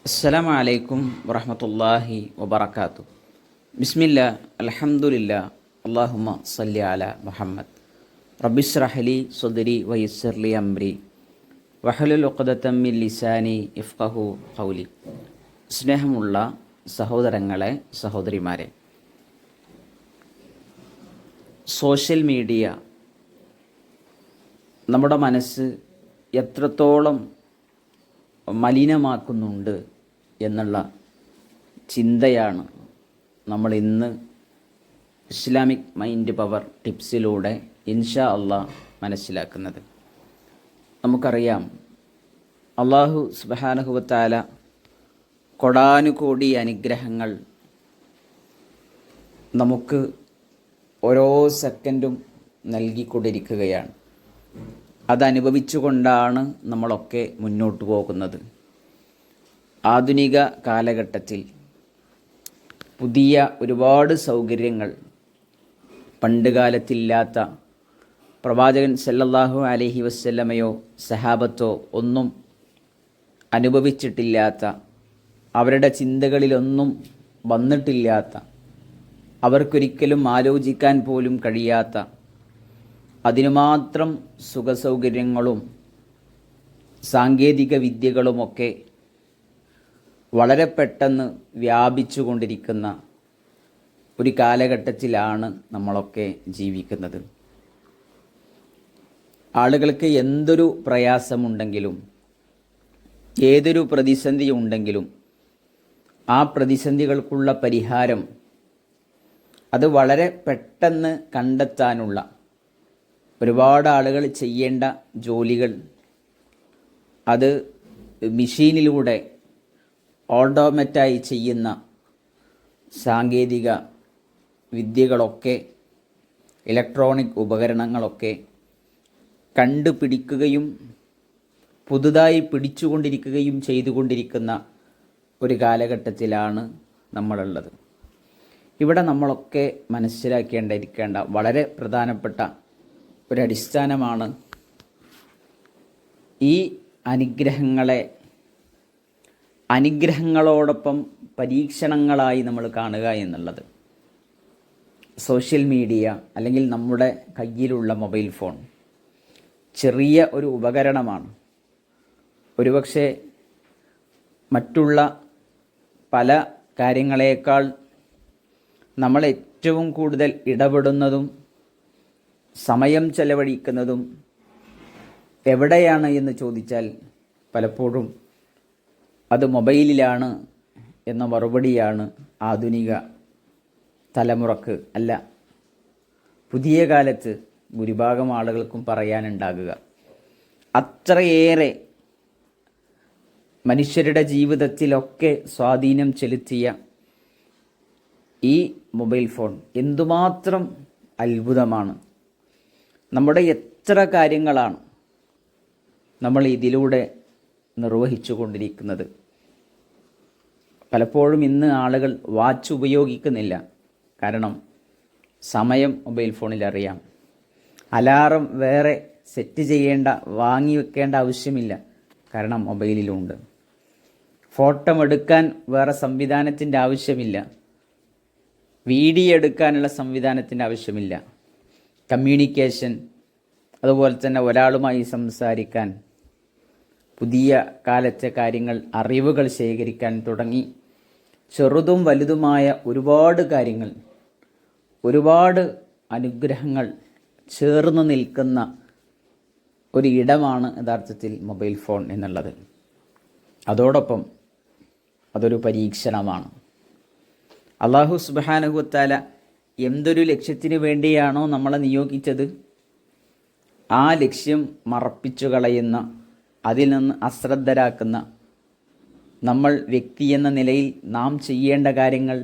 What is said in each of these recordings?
അസ്സലാമു അലൈക്കും വറഹ്മത്തുള്ളാഹി വബറകാതുഹു. ബിസ്മില്ലാ അൽഹംദുലില്ലാ അല്ലാഹുമ്മ സല്ലി അലാ മുഹമ്മദ്. റബ്ബിശ്റഹ് ലി സ്വദ്രി വയസ്സിർ ലി അംരി വഹ്ലുൽ ഉഖ്ദതം മിൻ ലിസാനി യഫ്ഖഹു ഖൗലി. സ്നേഹമുള്ള സഹോദരങ്ങളെ, സഹോദരിമാരെ, സോഷ്യൽ മീഡിയ നമ്മുടെ മനസ്സ് എത്രത്തോളം മലിനമാക്കുന്നുണ്ട് എന്നുള്ള ചിന്തയാണ് നമ്മൾ ഇന്ന് ഇസ്ലാമിക് മൈൻഡ് പവർ ടിപ്സിലൂടെ ഇൻഷാ അള്ളാഹ് മനസ്സിലാക്കുന്നത്. നമുക്കറിയാം, അള്ളാഹു സുബ്ഹാനഹു വ തആല കോടാനുകോടി അനുഗ്രഹങ്ങൾ നമുക്ക് ഓരോ സെക്കൻഡും നൽകിക്കൊണ്ടിരിക്കുകയാണ്. അതനുഭവിച്ചുകൊണ്ടാണ് നമ്മളൊക്കെ മുന്നോട്ട് പോകുന്നത്. ആധുനിക കാലഘട്ടത്തിൽ പുതിയ ഒരുപാട് സൗകര്യങ്ങൾ പണ്ട് കാലത്തില്ലാത്ത, പ്രവാചകൻ സല്ലല്ലാഹു അലൈഹി വസല്ലമയോ സഹാബത്തോ ഒന്നും അനുഭവിച്ചിട്ടില്ലാത്ത, അവരുടെ ചിന്തകളിലൊന്നും വന്നിട്ടില്ലാത്ത, അവർക്കൊരിക്കലും ആലോചിക്കാൻ പോലും കഴിയാത്ത, അതിനുമാത്രം സുഖസൗകര്യങ്ങളും സാങ്കേതിക വിദ്യകളുമൊക്കെ വളരെ പെട്ടെന്ന് വ്യാപിച്ചു കൊണ്ടിരിക്കുന്ന ഒരു കാലഘട്ടത്തിലാണ് നമ്മളൊക്കെ ജീവിക്കുന്നത്. ആളുകൾക്ക് എന്തൊരു പ്രയാസമുണ്ടെങ്കിലും, ഏതൊരു പ്രതിസന്ധി ഉണ്ടെങ്കിലും, ആ പ്രതിസന്ധികൾക്കുള്ള പരിഹാരം അത് വളരെ പെട്ടെന്ന് കണ്ടെത്താനുള്ള, ഒരുപാട് ആളുകൾ ചെയ്യേണ്ട ജോലികൾ അത് മെഷീനിലൂടെ ഓട്ടോമാറ്റായി ചെയ്യുന്ന സാങ്കേതിക വിദ്യകളൊക്കെ, ഇലക്ട്രോണിക് ഉപകരണങ്ങളൊക്കെ കണ്ടുപിടിക്കുകയും പുതുതായി പിടിച്ചുകൊണ്ടിരിക്കുകയും ചെയ്തുകൊണ്ടിരിക്കുന്ന ഒരു കാലഘട്ടത്തിലാണ് നമ്മളുള്ളത്. ഇവിടെ നമ്മളൊക്കെ മനസ്സിലാക്കേണ്ട വളരെ പ്രധാനപ്പെട്ട ഒരടിസ്ഥാനമാണ് ഈ അനുഗ്രഹങ്ങളോടൊപ്പം പരീക്ഷണങ്ങളായി നമ്മൾ കാണുക എന്നുള്ളത്. സോഷ്യൽ മീഡിയ അല്ലെങ്കിൽ നമ്മുടെ കയ്യിലുള്ള മൊബൈൽ ഫോൺ ചെറിയ ഒരു ഉപകരണമാണ്. ഒരുപക്ഷെ മറ്റുള്ള പല കാര്യങ്ങളേക്കാൾ നമ്മൾ ഏറ്റവും കൂടുതൽ ഇടപെടുന്നതും സമയം ചെലവഴിക്കുന്നതും എവിടെയാണ് എന്ന് ചോദിച്ചാൽ പലപ്പോഴും അത് മൊബൈലിലാണ് എന്ന മറുപടിയാണ് ആധുനിക തലമുറക്ക്, അല്ല പുതിയ കാലത്ത് ഭൂരിഭാഗം ആളുകൾക്കും പറയാനുണ്ടാകുക. അത്രയേറെ മനുഷ്യരുടെ ജീവിതത്തിലൊക്കെ സ്വാധീനം ചെലുത്തിയ ഈ മൊബൈൽ ഫോൺ എന്തുമാത്രം അത്ഭുതമാണ്. നമ്മുടെ എത്ര കാര്യങ്ങളാണ് നമ്മൾ ഇതിലൂടെ നിർവഹിച്ചു കൊണ്ടിരിക്കുന്നത്. പലപ്പോഴും ഇന്ന് ആളുകൾ വാച്ച് ഉപയോഗിക്കുന്നില്ല, കാരണം സമയം മൊബൈൽ ഫോണിൽ അറിയാം. അലാറം വേറെ സെറ്റ് ചെയ്യേണ്ട, വാങ്ങി വെക്കേണ്ട ആവശ്യമില്ല, കാരണം മൊബൈലിലുണ്ട്. ഫോട്ടോ എടുക്കാൻ വേറെ സംവിധാനത്തിൻ്റെ ആവശ്യമില്ല, വീഡിയോ എടുക്കാനുള്ള സംവിധാനത്തിൻ്റെ ആവശ്യമില്ല. കമ്മ്യൂണിക്കേഷൻ, അതുപോലെ തന്നെ ഒരാളുമായി സംസാരിക്കാൻ, പുതിയ കാലത്തെ കാര്യങ്ങൾ, അറിവുകൾ ശേഖരിക്കാൻ തുടങ്ങി ചെറുതും വലുതുമായ ഒരുപാട് കാര്യങ്ങൾ, ഒരുപാട് അനുഗ്രഹങ്ങൾ ചേർന്ന് നിൽക്കുന്ന ഒരു ഇടമാണ് യഥാർത്ഥത്തിൽ മൊബൈൽ ഫോൺ എന്നുള്ളത്. അതോടൊപ്പം അതൊരു പരീക്ഷണമാണ്. അല്ലാഹു സുബ്ഹാനഹു വ തആല എന്തൊരു ലക്ഷ്യത്തിന് വേണ്ടിയാണോ നമ്മളെ നിയോഗിച്ചത്, ആ ലക്ഷ്യം മറപ്പിച്ചു കളയുന്ന, അതിൽ നിന്ന് അശ്രദ്ധരാക്കുന്ന, നമ്മൾ വ്യക്തി എന്ന നിലയിൽ നാം ചെയ്യേണ്ട കാര്യങ്ങൾ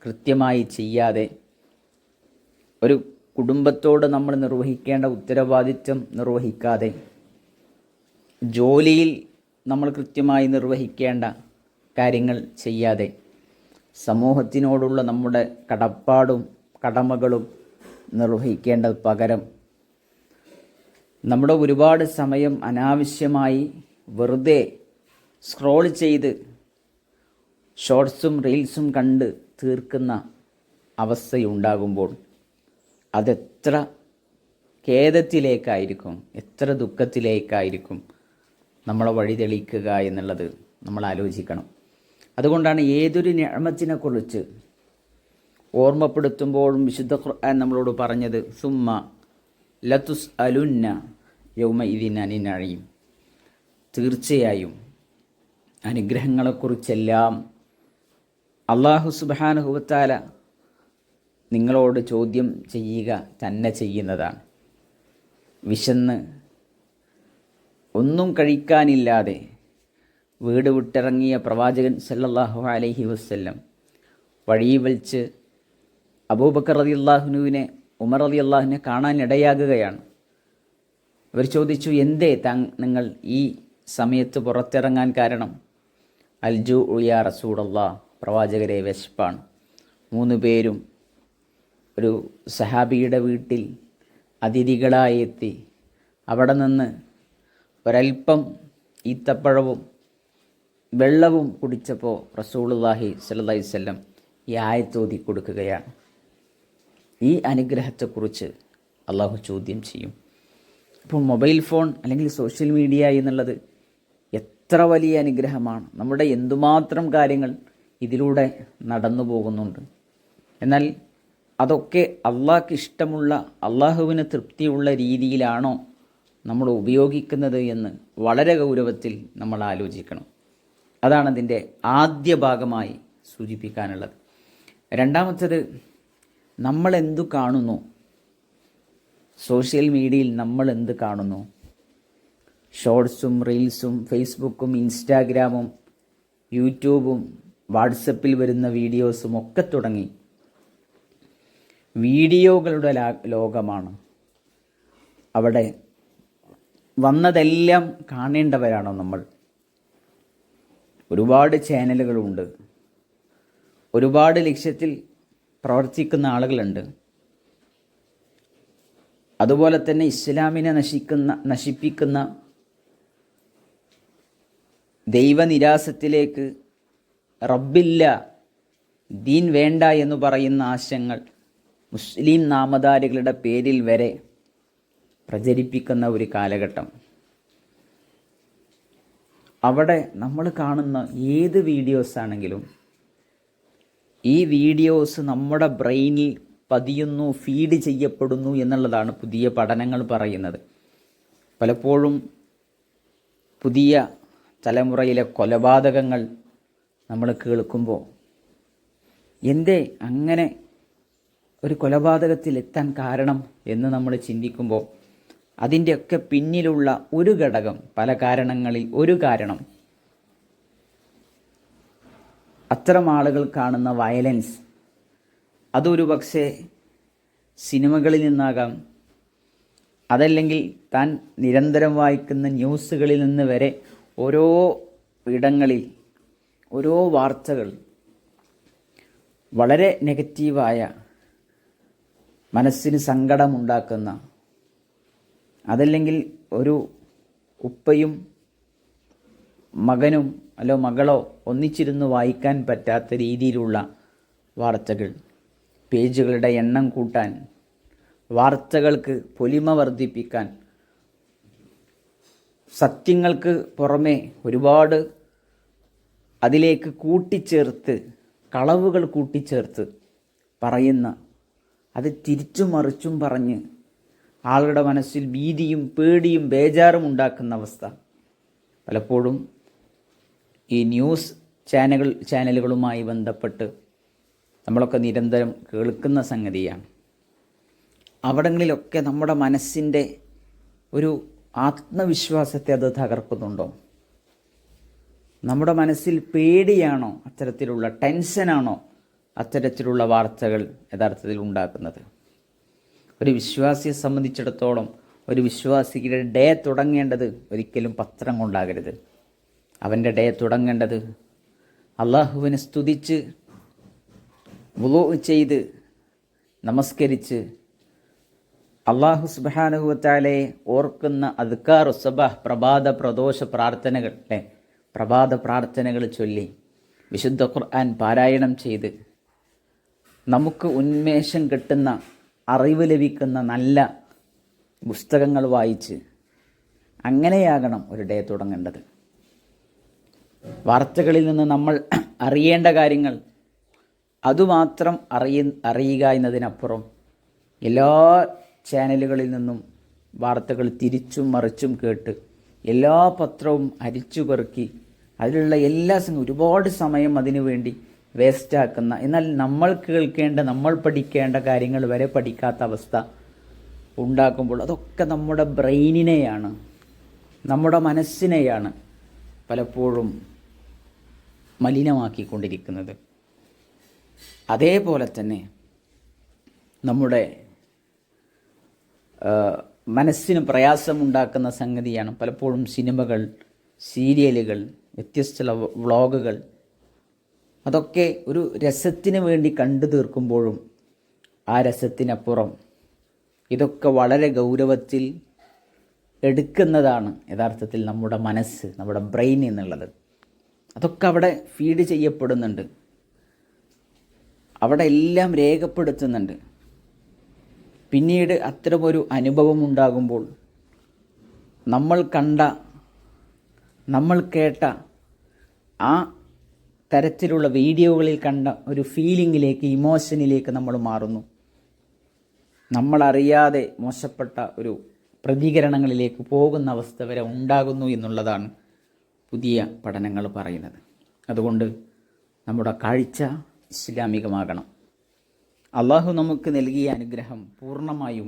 കൃത്യമായി ചെയ്യാതെ, ഒരു കുടുംബത്തോട് നമ്മൾ നിർവഹിക്കേണ്ട ഉത്തരവാദിത്വം നിർവഹിക്കാതെ, ജോലിയിൽ നമ്മൾ കൃത്യമായി നിർവഹിക്കേണ്ട കാര്യങ്ങൾ ചെയ്യാതെ, സമൂഹത്തിനോടുള്ള നമ്മുടെ കടപ്പാടും കടമകളും നിർവഹിക്കേണ്ടത് പകരം നമ്മുടെ ഒരുപാട് സമയം അനാവശ്യമായി വെറുതെ സ്ക്രോൾ ചെയ്ത് ഷോർട്സും റീൽസും കണ്ട് തീർക്കുന്ന അവസ്ഥയുണ്ടാകുമ്പോൾ അതെത്ര ഖേദത്തിലേക്കായിരിക്കും, എത്ര ദുഃഖത്തിലേക്കായിരിക്കും നമ്മളെ വഴി തെളിയിക്കുക എന്നുള്ളത് നമ്മൾ ആലോചിക്കണം. അതുകൊണ്ടാണ് ഏതൊരു നിഅമത്തിനെക്കുറിച്ച് ഓർമ്മപ്പെടുത്തുമ്പോഴും വിശുദ്ധ ഖുർആൻ നമ്മളോട് പറഞ്ഞത് സുമ്മ ലതുസ് അലുന്ന യൗമ ഇതിൻ അനിൻ നഈം. തീർച്ചയായും അനുഗ്രഹങ്ങളെക്കുറിച്ചെല്ലാം അല്ലാഹു സുബ്ഹാനഹു വ തആല നിങ്ങളോട് ചോദ്യം ചെയ്യുക തന്നെ ചെയ്യുന്നതാണ്. വിശന്ന് ഒന്നും കഴിക്കാനില്ലാതെ വീട് വിട്ടിറങ്ങിയ പ്രവാചകൻ സല്ലല്ലാഹു അലൈഹി വസല്ലം വഴിയിൽ വെച്ച് അബൂബക്കർ റളിയല്ലാഹുവിനെ ഉമർ റളിയല്ലാഹുവിനെ കാണാൻ ഇടയാകുകയാണ്. അവർ ചോദിച്ചു, എന്തേ നിങ്ങൾ ഈ സമയത്ത് പുറത്തിറങ്ങാൻ കാരണം? അൽജു യാ റസൂലല്ലാഹ്, പ്രവാചകരെ വിശപ്പാണ്. 3 പേരും ഒരു സഹാബിയുടെ വീട്ടിൽ അതിഥികളായി എത്തി. അവിടെ നിന്ന് ഒരൽപ്പം ഈത്തപ്പഴവും വെള്ളവും കുടിച്ചപ്പോൾ റസൂലുള്ളാഹി സ്വല്ലല്ലാഹി അലൈഹി വസല്ലം ഈ ആയത്ത് ഓതി കൊടുക്കുകയാണ്. ഈ അനുഗ്രഹത്തെക്കുറിച്ച് അള്ളാഹു ചോദ്യം ചെയ്യും. അപ്പോൾ മൊബൈൽ ഫോൺ അല്ലെങ്കിൽ സോഷ്യൽ മീഡിയ എന്നുള്ളത് എത്ര വലിയ അനുഗ്രഹമാണ്. നമ്മുടെ എന്തുമാത്രം കാര്യങ്ങൾ ഇതിലൂടെ നടന്നു പോകുന്നുണ്ട്. എന്നാൽ അതൊക്കെ അള്ളാഹ്ക്ക് ഇഷ്ടമുള്ള, അള്ളാഹുവിന് തൃപ്തിയുള്ള രീതിയിലാണോ നമ്മൾ ഉപയോഗിക്കുന്നത് എന്ന് വളരെ ഗൗരവത്തിൽ നമ്മൾ ആലോചിക്കണം. അതാണ് അതിൻ്റെ ആദ്യ ഭാഗമായി സൂചിപ്പിക്കാനുള്ളത്. രണ്ടാമത്തേത്, നമ്മൾ എന്തു കാണുന്നു, സോഷ്യൽ മീഡിയയിൽ നമ്മൾ എന്ത് കാണുന്നു? ഷോർട്സും റീൽസും ഫേസ്ബുക്കും ഇൻസ്റ്റാഗ്രാമും യൂട്യൂബും വാട്സപ്പിൽ വരുന്ന വീഡിയോസും ഒക്കെ തുടങ്ങി വീഡിയോകളുടെ ലോകമാണ്. അവിടെ വന്നതെല്ലാം കാണേണ്ടവരാണോ നമ്മൾ? ഒരുപാട് ചാനലുകളുണ്ട്, ഒരുപാട് ലക്ഷ്യത്തിൽ പ്രവർത്തിക്കുന്ന ആളുകളുണ്ട്. അതുപോലെ തന്നെ ഇസ്ലാമിനെ നശിപ്പിക്കുന്ന ദൈവനിരാസത്തിലേക്ക്, റബ്ബില്ല, ദീൻ വേണ്ട എന്ന് പറയുന്ന ആശയങ്ങൾ മുസ്ലിം നാമധാരികളുടെ പേരിൽ വരെ പ്രചരിപ്പിക്കുന്ന ഒരു കാലഘട്ടം. അവിടെ നമ്മൾ കാണുന്ന ഏത് വീഡിയോസ് ആണെങ്കിലും ഈ വീഡിയോസ് നമ്മുടെ ബ്രെയിനിൽ പതിയുന്നു, ഫീഡ് ചെയ്യപ്പെടുന്നു എന്നുള്ളതാണ് പുതിയ പഠനങ്ങൾ പറയുന്നത്. പലപ്പോഴും പുതിയ തലമുറയിലെ കൊലപാതകങ്ങൾ നമ്മൾ കേൾക്കുമ്പോൾ എന്തേ അങ്ങനെ ഒരു കൊലപാതകത്തിലെത്താൻ കാരണം എന്ന് നമ്മൾ ചിന്തിക്കുമ്പോൾ അതിൻ്റെയൊക്കെ പിന്നിലുള്ള ഒരു ഘടകം, പല കാരണങ്ങളിൽ ഒരു കാരണം, അത്തരം ആളുകൾ കാണുന്ന വയലൻസ്. അതൊരു പക്ഷേ സിനിമകളിൽ നിന്നാകാം, അതല്ലെങ്കിൽ താൻ നിരന്തരം വായിക്കുന്ന ന്യൂസുകളിൽ നിന്ന് വരെ ഓരോ ഇടങ്ങളിൽ ഓരോ വാർത്തകൾ വളരെ നെഗറ്റീവായ, മനസ്സിന് സങ്കടമുണ്ടാക്കുന്ന, അതല്ലെങ്കിൽ ഒരു ഉപ്പയും മകനും അല്ലോ മകളോ ഒന്നിച്ചിരുന്ന് വായിക്കാൻ പറ്റാത്ത രീതിയിലുള്ള വാർത്തകൾ, പേജുകളുടെ എണ്ണം കൂട്ടാൻ, വാർത്തകൾക്ക് പൊലിമ വർദ്ധിപ്പിക്കാൻ, സത്യങ്ങൾക്ക് പുറമെ ഒരുപാട് അതിലേക്ക് കൂട്ടിച്ചേർത്ത്, കളവുകൾ കൂട്ടിച്ചേർത്ത് പറയുന്ന, അത് തിരിച്ചും മറിച്ചും പറഞ്ഞ് ആളുടെ മനസ്സിൽ ഭീതിയും പേടിയും ബേജാറും ഉണ്ടാക്കുന്ന അവസ്ഥ പലപ്പോഴും ഈ ന്യൂസ് ചാനലുകളുമായി ബന്ധപ്പെട്ട് നമ്മളൊക്കെ നിരന്തരം കേൾക്കുന്ന സംഗതിയാണ്. അവിടങ്ങളിലൊക്കെ നമ്മുടെ മനസ്സിൻ്റെ ഒരു ആത്മവിശ്വാസത്തെ അത് തകർക്കുന്നുണ്ടോ? നമ്മുടെ മനസ്സിൽ പേടിയാണോ, അത്തരത്തിലുള്ള ടെൻഷനാണോ അത്തരത്തിലുള്ള വാർത്തകൾ യഥാർത്ഥത്തിൽ ഉണ്ടാക്കുന്നത്? ഒരു വിശ്വാസിയെ സംബന്ധിച്ചിടത്തോളം ഒരു വിശ്വാസിയുടെ ഡേ തുടങ്ങേണ്ടത് ഒരിക്കലും പത്രം കൊണ്ടാകരുത്. അവൻ്റെ ഡേ തുടങ്ങേണ്ടത് അള്ളാഹുവിനെ സ്തുതിച്ച്, വുളൂ ചെയ്ത്, നമസ്കരിച്ച്, അള്ളാഹു സുബ്ഹാനഹു വ തആലയെ ഓർക്കുന്ന അദ്കാറു സബഹ്, പ്രഭാത പ്രദോഷ പ്രാർത്ഥനകൾ, പ്രഭാത പ്രാർത്ഥനകൾ ചൊല്ലി വിശുദ്ധ ഖുർആൻ പാരായണം ചെയ്ത് നമുക്ക് ഉന്മേഷം കിട്ടുന്ന, അറിവ് ലഭിക്കുന്ന നല്ല പുസ്തകങ്ങൾ വായിച്ച് അങ്ങനെയാകണം ഒരു ഡേ തുടങ്ങേണ്ടത്. വാർത്തകളിൽ നിന്ന് നമ്മൾ അറിയേണ്ട കാര്യങ്ങൾ അതുമാത്രം അറിയുക എന്നതിനപ്പുറം എല്ലാ ചാനലുകളിൽ നിന്നും വാർത്തകൾ തിരിച്ചും മറിച്ചും കേട്ട് എല്ലാ പത്രവും അരിച്ചു പെറുക്കി അതിലുള്ള എല്ലാ ഒരുപാട് സമയം അതിനു വേണ്ടി വേസ്റ്റാക്കുന്ന, എന്നാൽ നമ്മൾ കേൾക്കേണ്ട, നമ്മൾ പഠിക്കേണ്ട കാര്യങ്ങൾ വരെ പഠിക്കാത്ത അവസ്ഥ ഉണ്ടാക്കുമ്പോൾ അതൊക്കെ നമ്മുടെ ബ്രെയിനിനെയാണ്, നമ്മുടെ മനസ്സിനെയാണ് പലപ്പോഴും മലിനമാക്കിക്കൊണ്ടിരിക്കുന്നത്. അതേപോലെ തന്നെ നമ്മുടെ മനസ്സിന് പ്രയാസമുണ്ടാക്കുന്ന സംഗതിയാണ് പലപ്പോഴും സിനിമകൾ, സീരിയലുകൾ, വ്യത്യസ്ത വ്ളോഗുകൾ. അതൊക്കെ ഒരു രസത്തിന് വേണ്ടി കണ്ടു തീർക്കുമ്പോഴും ആ രസത്തിനപ്പുറം ഇതൊക്കെ വളരെ ഗൗരവത്തിൽ എടുക്കുന്നതാണ് യഥാർത്ഥത്തിൽ നമ്മുടെ മനസ്സ്, നമ്മുടെ ബ്രെയിൻ എന്നുള്ളത്. അതൊക്കെ അവിടെ ഫീഡ് ചെയ്യപ്പെടുന്നുണ്ട്, അവിടെ എല്ലാം രേഖപ്പെടുത്തുന്നുണ്ട്. പിന്നീട് അത്തരമൊരു അനുഭവം ഉണ്ടാകുമ്പോൾ നമ്മൾ കണ്ട, നമ്മൾ കേട്ട ആ തരത്തിലുള്ള വീഡിയോകളിൽ കണ്ട ഒരു ഫീലിങ്ങിലേക്ക്, ഇമോഷനിലേക്ക് നമ്മൾ മാറുന്നു. നമ്മളറിയാതെ മോശപ്പെട്ട ഒരു പ്രതികരണങ്ങളിലേക്ക് പോകുന്ന അവസ്ഥ വരെ ഉണ്ടാകുന്നു എന്നുള്ളതാണ് പുതിയ പഠനങ്ങൾ പറയുന്നത്. അതുകൊണ്ട് നമ്മുടെ കാഴ്ച ഇസ്ലാമികമാകണം. അള്ളാഹു നമുക്ക് നൽകിയ അനുഗ്രഹം പൂർണ്ണമായും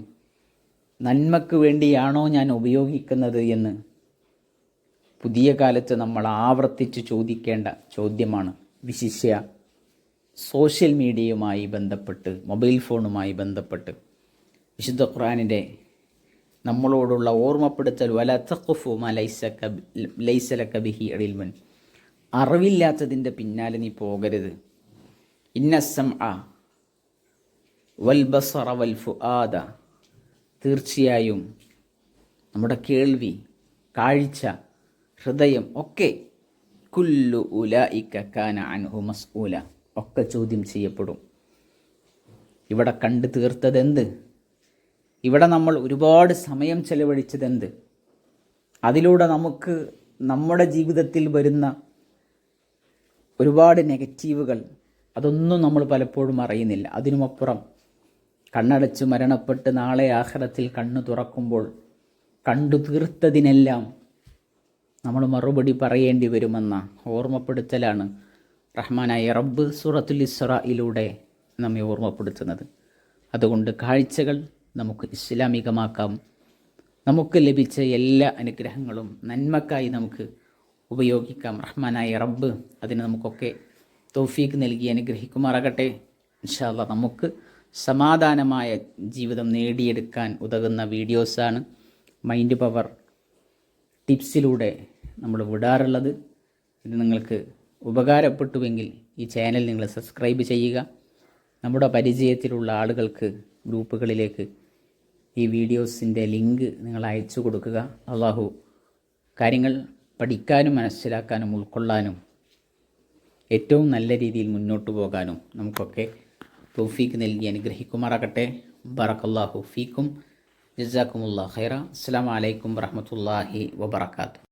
നന്മക്ക് വേണ്ടിയാണോ ഞാൻ ഉപയോഗിക്കുന്നത് എന്ന് പുതിയ കാലത്ത് നമ്മൾ ആവർത്തിച്ച് ചോദിക്കേണ്ട ചോദ്യമാണ്. വിശിഷ്യ സോഷ്യൽ മീഡിയയുമായി ബന്ധപ്പെട്ട്, മൊബൈൽ ഫോണുമായി ബന്ധപ്പെട്ട് വിശുദ്ധ ഖുർആനിൻ്റെ നമ്മളോടുള്ള ഓർമ്മപ്പെടുത്തൽ, വലാ തഖ്ഫു മാ ലൈസ ലക ബിഹി ഇൽമുൻ, അറിവില്ലാത്തതിൻ്റെ പിന്നാലെ നീ പോകരുത്. ഇന്ന സമഅ വൽ ബസറ വൽ ഫുആദ, തീർച്ചയായും നമ്മുടെ കേൾവി, കാഴ്ച, ഹൃദയം ഒക്കെ കുല്ലു ഉലൈക കാന അൻഹു മസ്ഊല, ഒക്കെ ചോദ്യം ചെയ്യപ്പെടും. ഇവിടെ കണ്ടു തീർത്തതെന്ത്? ഇവിടെ നമ്മൾ ഒരുപാട് സമയം ചെലവഴിച്ചതെന്ത്? അതിലൂടെ നമുക്ക് നമ്മുടെ ജീവിതത്തിൽ വരുന്ന ഒരുപാട് നെഗറ്റീവുകൾ, അതൊന്നും നമ്മൾ പലപ്പോഴും അറിയുന്നില്ല. അതിനുമപ്പുറം കണ്ണടച്ച് മരണപ്പെട്ട് നാളെ ആഖിറത്തിൽ കണ്ണു തുറക്കുമ്പോൾ കണ്ടു തീർത്തതിനെല്ലാം നമ്മൾ മറുപടി പറയേണ്ടി വരുമെന്ന ഓർമ്മപ്പെടുത്തലാണ് റഹ്മാനായ റബ്ബ് സൂറത്തുൽ ഇസ്രായിലൂടെ നമ്മെ ഓർമ്മപ്പെടുത്തുന്നത്. അതുകൊണ്ട് കാഴ്ചകൾ നമുക്ക് ഇസ്ലാമികമാക്കാം. നമുക്ക് ലഭിച്ച എല്ലാ അനുഗ്രഹങ്ങളും നന്മക്കായി നമുക്ക് ഉപയോഗിക്കാം. റഹ്മാനായ റബ്ബ് അതിന് നമുക്കൊക്കെ തൗഫീഖ് നൽകി അനുഗ്രഹിക്കുമാറാകട്ടെ. ഇൻഷാ അല്ലാഹ് നമുക്ക് സമാധാനമായ ജീവിതം നേടിയെടുക്കാൻ ഉതകുന്ന വീഡിയോസാണ് മൈൻഡ് പവർ ടിപ്സിലൂടെ നമ്മൾ വിടാറുള്ളത്. ഇത് നിങ്ങൾക്ക് ഉപകാരപ്പെട്ടുവെങ്കിൽ ഈ ചാനൽ നിങ്ങൾ സബ്സ്ക്രൈബ് ചെയ്യുക. നമ്മുടെ പരിചയത്തിലുള്ള ആളുകൾക്ക്, ഗ്രൂപ്പുകളിലേക്ക് ഈ വീഡിയോസിൻ്റെ ലിങ്ക് നിങ്ങൾ അയച്ചു കൊടുക്കുക. അള്ളാഹു കാര്യങ്ങൾ പഠിക്കാനും മനസ്സിലാക്കാനും ഉൾക്കൊള്ളാനും ഏറ്റവും നല്ല രീതിയിൽ മുന്നോട്ട് പോകാനും നമുക്കൊക്കെ തൗഫീഖ് നൽകി അനുഗ്രഹിക്കുമാറാകട്ടെ. ബറക്കല്ലാഹു ഫീക്കും, ജസാക്കുമുല്ലാഹ് ഖൈറ. അസ്സലാമു അലൈക്കും വറഹ്മത്തുള്ളാഹി വബറകാതുഹു.